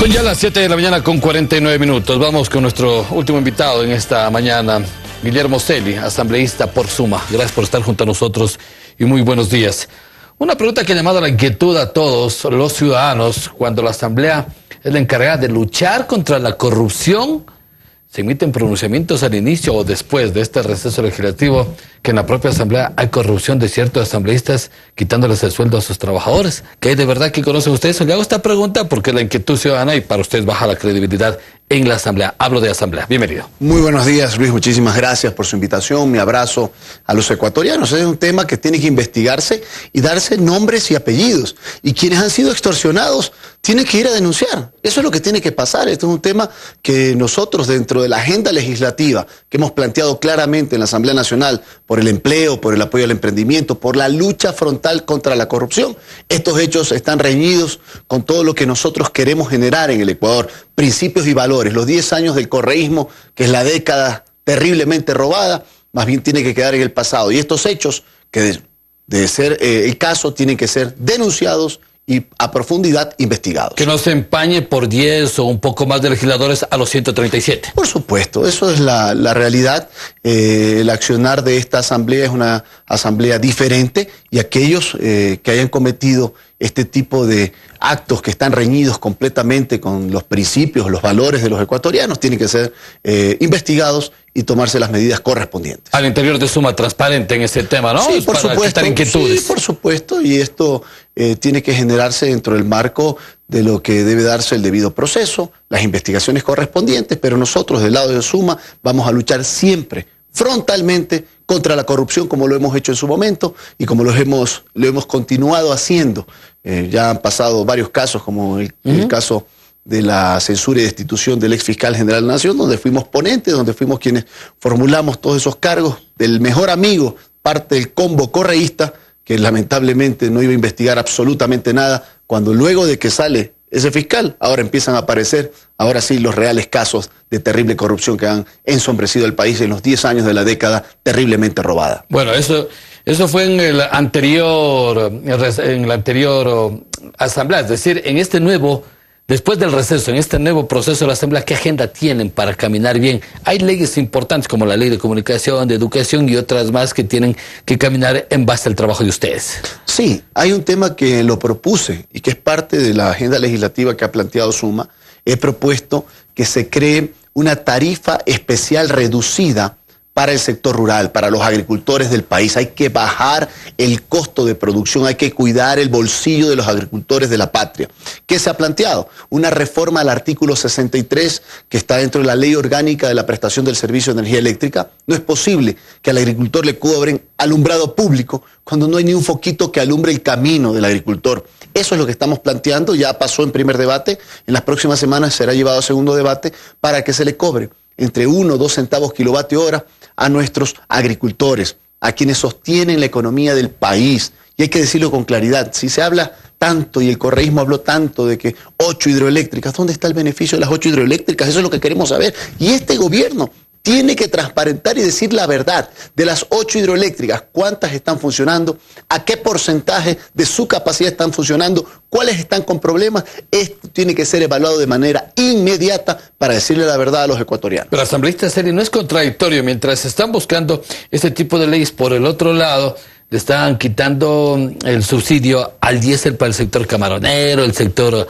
Son ya las 7 de la mañana con 49 minutos. Vamos con nuestro último invitado en esta mañana, Guillermo Celi, asambleísta por Suma. Gracias por estar junto a nosotros y muy buenos días. Una pregunta que ha llamado a la inquietud a todos los ciudadanos cuando la Asamblea es la encargada de luchar contra la corrupción. Se emiten pronunciamientos al inicio o después de este receso legislativo que en la propia Asamblea hay corrupción de ciertos asambleístas quitándoles el sueldo a sus trabajadores. ¿Qué hay de verdad que conocen ustedes? Le hago esta pregunta porque la inquietud ciudadana y para ustedes baja la credibilidad en la Asamblea. Hablo de Asamblea. Bienvenido. Muy buenos días, Luis. Muchísimas gracias por su invitación. Mi abrazo a los ecuatorianos. Es un tema que tiene que investigarse y darse nombres y apellidos. Y quienes han sido extorsionados tienen que ir a denunciar. Eso es lo que tiene que pasar. Esto es un tema que nosotros, dentro de la agenda legislativa que hemos planteado claramente en la Asamblea Nacional, por el empleo, por el apoyo al emprendimiento, por la lucha frontal contra la corrupción, estos hechos están reñidos con todo lo que nosotros queremos generar en el Ecuador. Principios y valores. Los 10 años del correísmo, que es la década terriblemente robada, más bien tiene que quedar en el pasado. Y estos hechos, que de ser el caso, tienen que ser denunciados y a profundidad investigados. Que no se empañe por 10 o un poco más de legisladores a los 137. Por supuesto, eso es la realidad. El accionar de esta asamblea es una asamblea diferente y aquellos que hayan cometido este tipo de actos que están reñidos completamente con los principios, los valores de los ecuatorianos, tienen que ser investigados y tomarse las medidas correspondientes. Al interior de Suma, transparente en ese tema, ¿no? Sí, por supuesto. Inquietudes. Sí, por supuesto, y esto tiene que generarse dentro del marco de lo que debe darse el debido proceso, las investigaciones correspondientes, pero nosotros del lado de Suma vamos a luchar siempre, frontalmente, contra la corrupción, como lo hemos hecho en su momento y como lo hemos continuado haciendo. Ya han pasado varios casos, como el caso de la censura y destitución del ex fiscal general de la Nación, donde fuimos ponentes, donde fuimos quienes formulamos todos esos cargos del mejor amigo, parte del combo correísta, que lamentablemente no iba a investigar absolutamente nada, cuando luego de que sale ese fiscal, ahora empiezan a aparecer, ahora sí, los reales casos de terrible corrupción que han ensombrecido el país en los 10 años de la década terriblemente robada. Bueno, eso fue en la anterior asamblea, es decir, en este nuevo, después del receso, en este nuevo proceso de la asamblea, ¿qué agenda tienen para caminar bien? Hay leyes importantes como la ley de comunicación, de educación y otras más que tienen que caminar en base al trabajo de ustedes. Sí, hay un tema que lo propuse y que es parte de la agenda legislativa que ha planteado Suma. He propuesto que se cree una tarifa especial reducida para el sector rural, para los agricultores del país. Hay que bajar el costo de producción, hay que cuidar el bolsillo de los agricultores de la patria. ¿Qué se ha planteado? Una reforma al artículo 63 que está dentro de la ley orgánica de la prestación del servicio de energía eléctrica. No es posible que al agricultor le cobren alumbrado público cuando no hay ni un foquito que alumbre el camino del agricultor. Eso es lo que estamos planteando, ya pasó en primer debate, en las próximas semanas será llevado a segundo debate para que se le cobre entre 1 o 2 centavos kilovatio hora a nuestros agricultores, a quienes sostienen la economía del país. Y hay que decirlo con claridad, si se habla tanto y el correísmo habló tanto de que 8 hidroeléctricas, ¿dónde está el beneficio de las 8 hidroeléctricas? Eso es lo que queremos saber. Y este gobierno tiene que transparentar y decir la verdad de las 8 hidroeléctricas, cuántas están funcionando, a qué porcentaje de su capacidad están funcionando, cuáles están con problemas. Esto tiene que ser evaluado de manera inmediata para decirle la verdad a los ecuatorianos. Pero asambleísta Celi, no es contradictorio, mientras están buscando este tipo de leyes, por el otro lado le están quitando el subsidio al diésel para el sector camaronero, el sector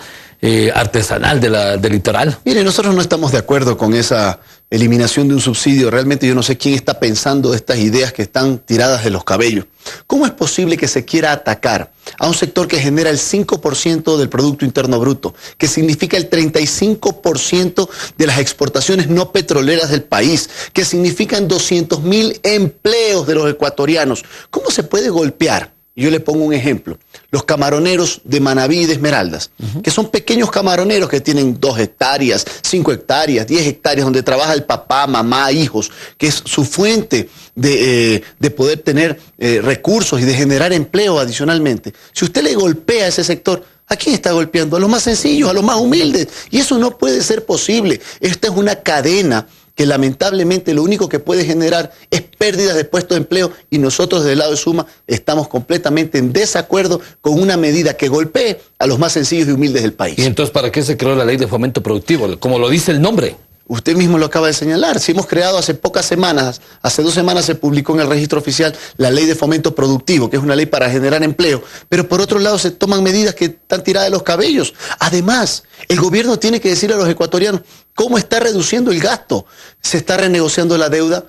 artesanal del litoral. Mire, nosotros no estamos de acuerdo con esa eliminación de un subsidio. Realmente yo no sé quién está pensando estas ideas que están tiradas de los cabellos. ¿Cómo es posible que se quiera atacar a un sector que genera el 5% del Producto Interno Bruto, que significa el 35% de las exportaciones no petroleras del país, que significan 200.000 empleos de los ecuatorianos? ¿Cómo se puede golpear? Yo le pongo un ejemplo. Los camaroneros de Manabí y de Esmeraldas, que son pequeños camaroneros que tienen 2 hectáreas, 5 hectáreas, 10 hectáreas, donde trabaja el papá, mamá, hijos, que es su fuente de poder tener recursos y de generar empleo adicionalmente. Si usted le golpea a ese sector, ¿a quién está golpeando? A los más sencillos, a los más humildes. Y eso no puede ser posible. Esta es una cadena que lamentablemente lo único que puede generar es pérdidas de puestos de empleo, y nosotros del lado de Suma estamos completamente en desacuerdo con una medida que golpee a los más sencillos y humildes del país. ¿Y entonces para qué se creó la ley de fomento productivo? Como lo dice el nombre. Usted mismo lo acaba de señalar. Si hemos creado hace pocas semanas, hace 2 semanas se publicó en el registro oficial la ley de fomento productivo, que es una ley para generar empleo, pero por otro lado se toman medidas que están tiradas de los cabellos. Además, el gobierno tiene que decirle a los ecuatorianos cómo está reduciendo el gasto. Se está renegociando la deuda,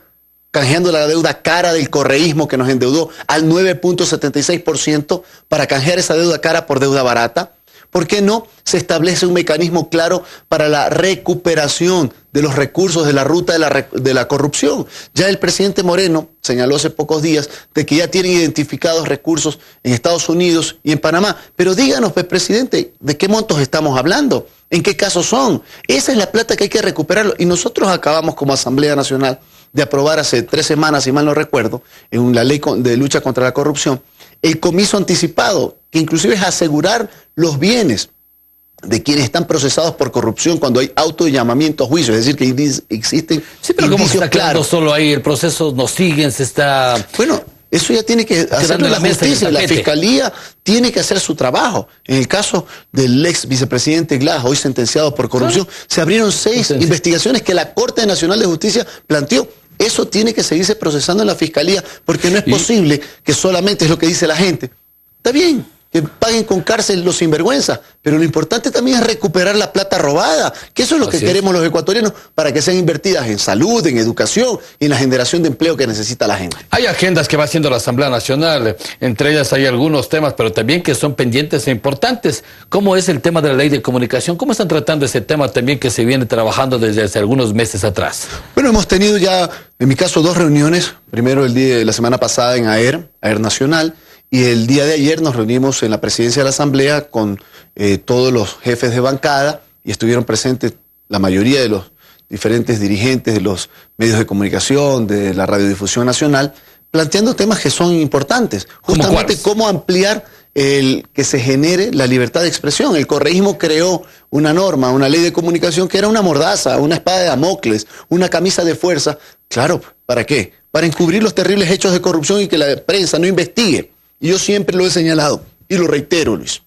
canjeando la deuda cara del correísmo que nos endeudó al 9.76% para canjear esa deuda cara por deuda barata. ¿Por qué no se establece un mecanismo claro para la recuperación de los recursos de la ruta de la corrupción? Ya el presidente Moreno señaló hace pocos días de que ya tienen identificados recursos en Estados Unidos y en Panamá. Pero díganos, pues, presidente, ¿de qué montos estamos hablando? ¿En qué casos son? Esa es la plata que hay que recuperarlo. Y nosotros acabamos como Asamblea Nacional de aprobar hace 3 semanas, si mal no recuerdo, en la ley de lucha contra la corrupción, el comiso anticipado, que inclusive es asegurar los bienes de quienes están procesados por corrupción cuando hay auto de llamamiento a juicio, es decir, que existen sí, pero como indicios está claro solo ahí, el proceso no sigue, se está... Bueno, eso ya tiene que hacerlo la justicia, la fiscalía tiene que hacer su trabajo. En el caso del ex vicepresidente Glass, hoy sentenciado por corrupción, se abrieron 6 investigaciones que la Corte Nacional de Justicia planteó. Eso tiene que seguirse procesando en la fiscalía, porque no es posible que solamente es lo que dice la gente. Está bien que paguen con cárcel los sinvergüenzas, pero lo importante también es recuperar la plata robada, que eso es lo que queremos los ecuatorianos, para que sean invertidas en salud, en educación y en la generación de empleo que necesita la gente. Hay agendas que va haciendo la Asamblea Nacional, entre ellas hay algunos temas, pero también que son pendientes e importantes. ¿Cómo es el tema de la ley de comunicación? ¿Cómo están tratando ese tema también que se viene trabajando desde hace algunos meses atrás? Bueno, hemos tenido ya, en mi caso, 2 reuniones. Primero el día de la semana pasada en AER Nacional, y el día de ayer nos reunimos en la presidencia de la Asamblea con todos los jefes de bancada, y estuvieron presentes la mayoría de los diferentes dirigentes de los medios de comunicación, de la radiodifusión nacional, planteando temas que son importantes. Justamente cómo ampliar el que se genere la libertad de expresión. El correísmo creó una norma, una ley de comunicación que era una mordaza, una espada de Damocles, una camisa de fuerza. Claro, ¿para qué? Para encubrir los terribles hechos de corrupción y que la prensa no investigue. Y yo siempre lo he señalado y lo reitero, Luis.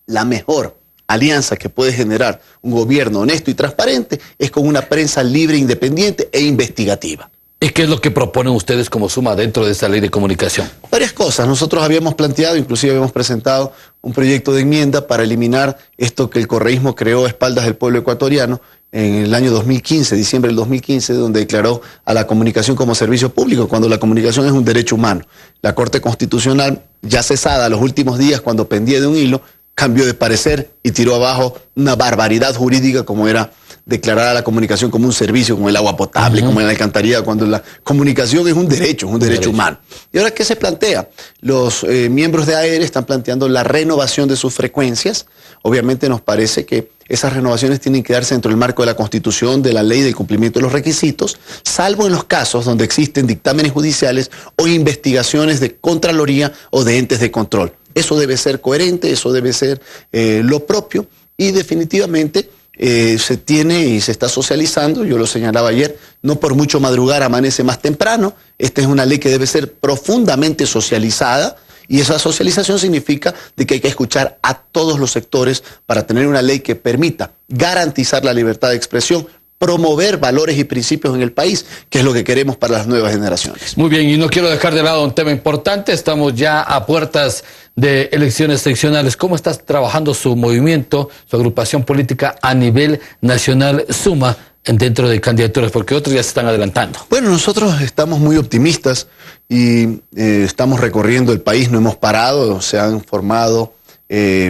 La mejor alianza que puede generar un gobierno honesto y transparente es con una prensa libre, independiente e investigativa. ¿Y qué es lo que proponen ustedes como Suma dentro de esa ley de comunicación? Varias cosas. Nosotros habíamos planteado, inclusive habíamos presentado un proyecto de enmienda para eliminar esto que el correísmo creó a espaldas del pueblo ecuatoriano en el año 2015, diciembre del 2015, donde declaró a la comunicación como servicio público, cuando la comunicación es un derecho humano. La Corte Constitucional, ya cesada los últimos días cuando pendía de un hilo, cambió de parecer y tiró abajo una barbaridad jurídica como era declarar a la comunicación como un servicio, como el agua potable, como el alcantarillado, cuando la comunicación es un derecho humano. ¿Y ahora qué se plantea? Los miembros de AER están planteando la renovación de sus frecuencias. Obviamente nos parece que esas renovaciones tienen que darse dentro del marco de la Constitución, de la ley del cumplimiento de los requisitos, salvo en los casos donde existen dictámenes judiciales o investigaciones de Contraloría o de entes de control. Eso debe ser coherente, eso debe ser lo propio, y definitivamente se tiene y se está socializando, yo lo señalaba ayer, no por mucho madrugar amanece más temprano. Esta es una ley que debe ser profundamente socializada, y esa socialización significa de que hay que escuchar a todos los sectores para tener una ley que permita garantizar la libertad de expresión, promover valores y principios en el país, que es lo que queremos para las nuevas generaciones. Muy bien, y no quiero dejar de lado un tema importante. Estamos ya a puertas de elecciones seccionales. ¿Cómo está trabajando su movimiento, su agrupación política a nivel nacional Suma dentro de candidaturas? Porque otros ya se están adelantando. Bueno, nosotros estamos muy optimistas y estamos recorriendo el país, no hemos parado, se han formado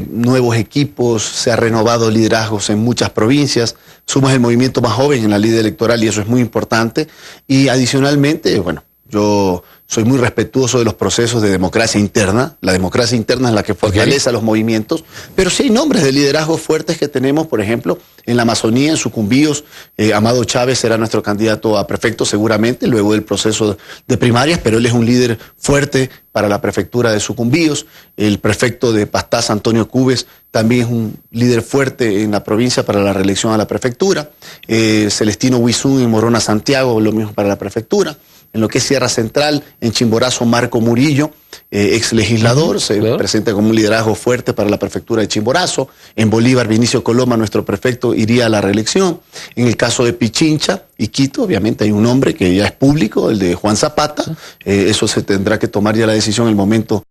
nuevos equipos, se ha renovado liderazgos en muchas provincias. Suma es el movimiento más joven en la ley electoral y eso es muy importante. Y adicionalmente, bueno, yo soy muy respetuoso de los procesos de democracia interna. La democracia interna es la que fortalece a los movimientos, pero sí hay nombres de liderazgo fuertes que tenemos, por ejemplo, en la Amazonía, en Sucumbíos. Amado Chávez será nuestro candidato a prefecto seguramente, luego del proceso de primarias, pero él es un líder fuerte para la prefectura de Sucumbíos. El prefecto de Pastaza, Antonio Cubes, también es un líder fuerte en la provincia para la reelección a la prefectura. Celestino Huizún en Morona, Santiago, lo mismo para la prefectura. En lo que es Sierra Central, en Chimborazo, Marco Murillo, ex legislador, se presenta como un liderazgo fuerte para la prefectura de Chimborazo. En Bolívar, Vinicio Coloma, nuestro prefecto, iría a la reelección. En el caso de Pichincha y Quito, obviamente hay un nombre que ya es público, el de Juan Zapata. Eso se tendrá que tomar ya la decisión en el momento